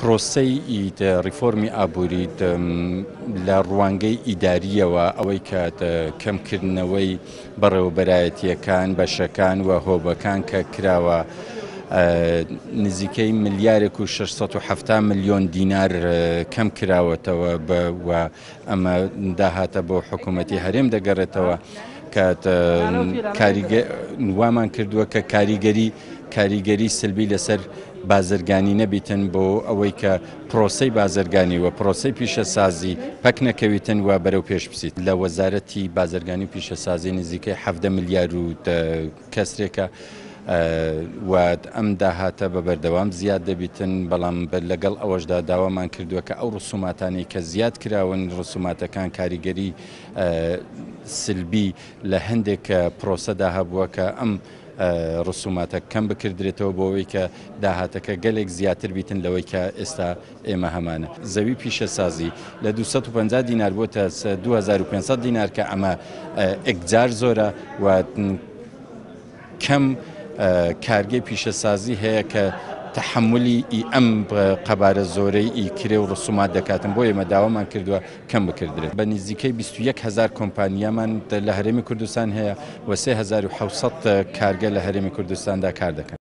پرۆسەی ریفۆرمی ئابووری لە ڕوانگەی ئیداریەوە ئەوەی کە کەمکردنەوەی بەڕێوەبەرایەتیەکان بەشەکان و هۆبەکان کە کراوە نزیکەی ملیارێک و 670 ملیۆن دینار کەم کراوەتەوە و ئەمە داهاتە بۆ حکوومەتی هەرێم دەگەڕێتەوە کە وامان کردووە کە کاریگەری سلبی لەسەر بازرگانی نەبیتن بۆ ئەوەی کە پرۆسەی بازرگانی و پرۆسەی پیشەسازی پەک نەکەویتن و بەرەو پێش بچیت. لە وەزارەتی بازرگانی و پیشەسازی نزیکەی 17 ملیار و کەسرێکە و ئەم داهاتە بە بەردەوام زیاد دەبیتن، بەڵام لەگەڵ ئەوەشدا داوامان کردووە کە ئەو ڕسوماتانەی کە زیاد کراون ڕسوماتەکان کاریگەری سلبی لە هەندێک پرۆسەدا هەبووە کە ئەم ڕسوماتە کەم بکردرێتەوە بۆ ئەوەی کە داهاتەکە گەلێک زیاتر بیتن لەوەی کە ئێستا ئێمە هەمانە. زەوی پیشەسازی لە 250 دینار بۆتە 2500 دینار کە ئەمە ئەکجار زۆرە و کەم کارگەی پیشەسازی هەیە کە تحملی ئەم قەبارە زۆرەی کرێ و ڕسومات دەکاتن، بۆ ئێمە داوامان کردووە کەم بکردرێت. بە نزیکەی 21,000 کۆمپانیامان لە هەرێمی کوردستان هەیە و 3700 کارگە لە هەرێمی کوردستاندا کار دەکەن.